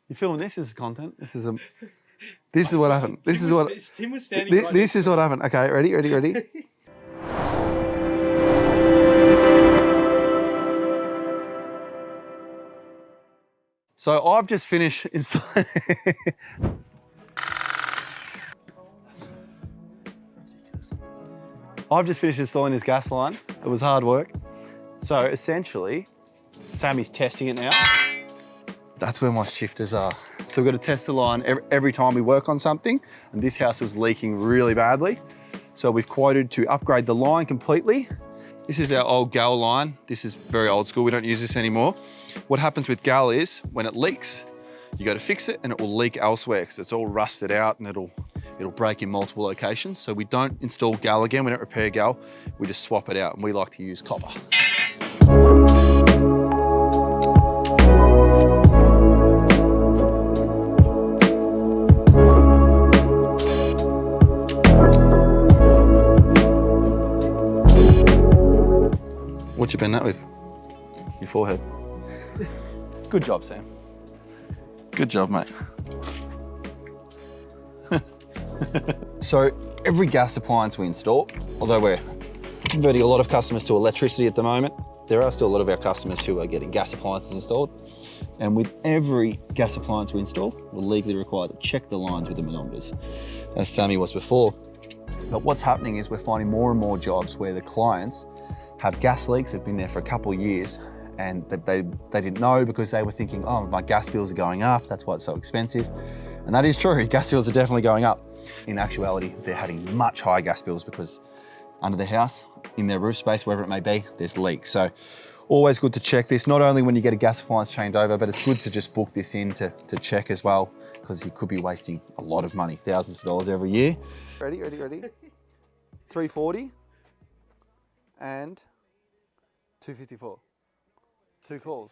You filming this as content? This is what happened. Tim was standing right This is what happened. Okay, ready? So I've just finished installing. I've just finished installing this gas line. It was hard work. So essentially, Sammy's testing it now. That's where my shifters are. So we've got to test the line every time we work on something. And this house was leaking really badly. So we've quoted to upgrade the line completely. This is our old gal line. This is very old school. We don't use this anymore. What happens with gal is when it leaks, you go to fix it and it will leak elsewhere because it's all rusted out and it'll break in multiple locations. So we don't install gal again. We don't repair gal. We just swap it out and we like to use copper. What you been that with? Your forehead. Good job, Sam. Good job, mate. So every gas appliance we install, although we're converting a lot of customers to electricity at the moment, there are still a lot of our customers who are getting gas appliances installed. And with every gas appliance we install, we're legally required to check the lines with the manometers, as Sammy was before. But what's happening is we're finding more and more jobs where the clients have gas leaks, have been there for a couple of years, and they didn't know because they were thinking, oh, my gas bills are going up, that's why it's so expensive. And that is true, gas bills are definitely going up. In actuality, they're having much higher gas bills because under the house, in their roof space, wherever it may be, there's leaks. So always good to check this, not only when you get a gas appliance changed over, but it's good to just book this in to check as well, because you could be wasting a lot of money, thousands of dollars every year. Ready? 340 and 254. Two calls.